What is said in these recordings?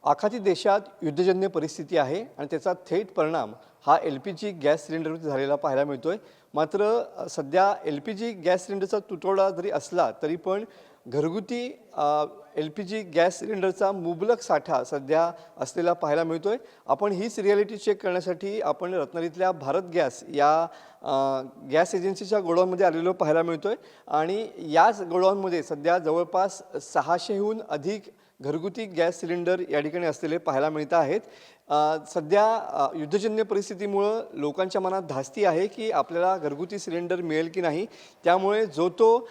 आखाती देशात युद्धजन्य परिस्थिती आहे आणि त्याचा थेट परिणाम हा LPG गॅस सिलेंडरवर झालेला पाहायला मिळतोय। मात्र सध्या LPG गॅस सिलेंडरचा तुटवडा जरी असला तरी पण घरगुती LPG गॅस सिलेंडरचा मुबलक साठा सध्या असलेला पाहायला मिळतोय। आपण हीच रिॲलिटी चेक करण्यासाठी आपण रत्नागिरीतल्या भारत गॅस या गॅस एजन्सीच्या गोडाऊनमध्ये आलेलो पाहायला मिळतोय आणि याच गोडाऊनमध्ये सध्या जवळपास 600हून अधिक घरगुती गॅस सिलेंडर या ठिकाणी असलेले पाहायला मिळत आहेत। सध्या युद्धजन्य परिस्थितीमुळे लोकांच्या मनात धास्ती आहे की आपल्याला घरगुती सिलेंडर मिळेल की नाही। त्यामुळे जो तो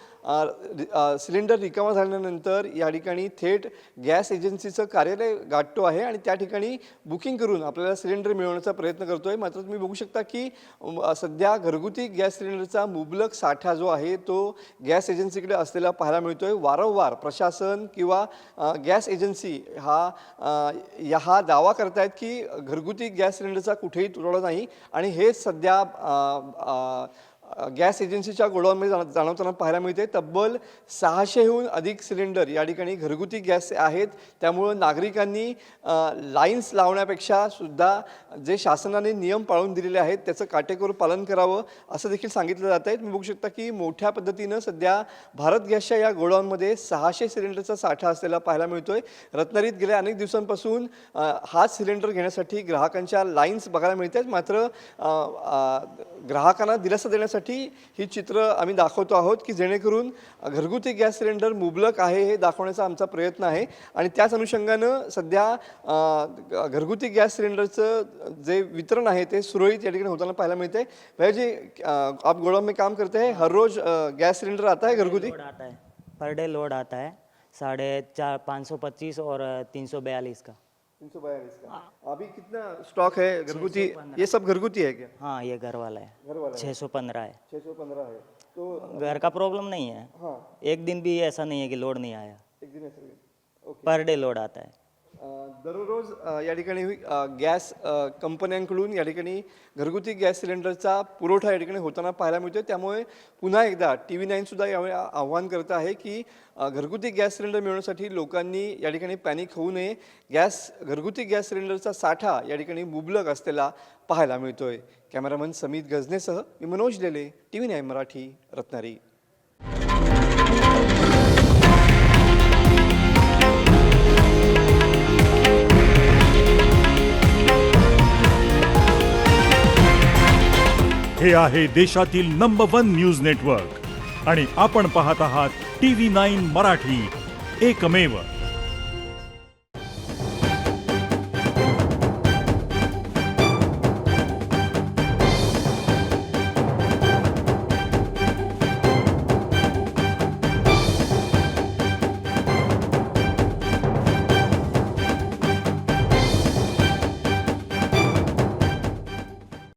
सिलेंडर रिकामा झाल्यानंतर या ठिकाणी थेट गॅस एजन्सीचं कार्यालय गाठतो आहे आणि त्या ठिकाणी बुकिंग करून आपल्याला सिलेंडर मिळवण्याचा प्रयत्न करतोय। मात्र तुम्ही बघू शकता की सध्या घरगुती गॅस सिलेंडरचा मुबलक साठा जो आहे तो गॅस एजन्सीकडे असलेला पाहायला मिळतोय। वारंवार प्रशासन किंवा गॅस एजन्सी हा दावा करतायत की घरगुती गॅस सिलेंडरचा कुठेही तुटवडा नाही आणि हे सध्या गॅस एजन्सीच्या गोडाऊनमध्ये जाणवताना पाहायला मिळते। तब्बल 600हून अधिक सिलेंडर या ठिकाणी घरगुती गॅस आहेत। त्यामुळे नागरिकांनी लाईन्स लावण्यापेक्षा सुद्धा जे शासनाने नियम पाळून दिलेले आहेत त्याचं काटेकोर पालन करावं असं देखील सांगितलं जात आहे। तुम्ही बघू शकता की मोठ्या पद्धतीनं सध्या भारत गॅसच्या या गोडाऊनमध्ये 600 सिलेंडरचा साठा असलेला पाहायला मिळतोय। रत्नागिरीत गेल्या अनेक दिवसांपासून हाच सिलेंडर घेण्यासाठी ग्राहकांच्या लाईन्स बघायला मिळतात। मात्र ग्राहकांना दिलासा देण्यासाठी ही चित्र आम्ही दाखवतो आहोत की जेणेकरून घरगुती गॅस सिलेंडर मुबलक आहे हे दाखवण्याचा आमचा प्रयत्न आहे आणि त्याच अनुषंगानं सध्या घरगुती गॅस सिलेंडरचं जे वितरण आहे ते सुरळीत या ठिकाणी होताना पाहायला मिळते। भैया जी, आप गोडाउन में काम करते हैं, हर रोज गैस सिलेंडर आता है घरगुती? पर डे लोड आता है 525 और 342 का। 342 का। अभी कितना स्टॉक है घरगुती? ये सब घरगुती है क्या? हाँ, ये घर वाला है। घर वाला 615 है। 615 है तो घर का प्रॉब्लम नहीं है। हाँ, एक दिन भी ऐसा नहीं है कि लोड नहीं आया। एक दिन ऐसा नहीं। ओके। पर डे लोड आता है। दररोज या ठिकाणी गॅस कंपन्यांकडून या ठिकाणी घरगुती गॅस सिलेंडरचा पुरवठा या ठिकाणी होताना पाहायला मिळतो। त्यामुळे पुन्हा एकदा TV9 सुद्धा यावेळी आव्हान करत आहे की घरगुती गॅस सिलेंडर मिळवण्यासाठी लोकांनी या ठिकाणी पॅनिक होऊ नये। घरगुती गॅस सिलेंडरचा साठा या ठिकाणी मुबलक असलेला पाहायला मिळतोय। कॅमेरामन समित गजनेसह मी मनोज लेले, TV9 मराठी, रत्नागिरी। हे आहे देशातील नंबर 1 न्यूज नेटवर्क आणि आपण पाहत आहात TV9 मराठी, एकमेव।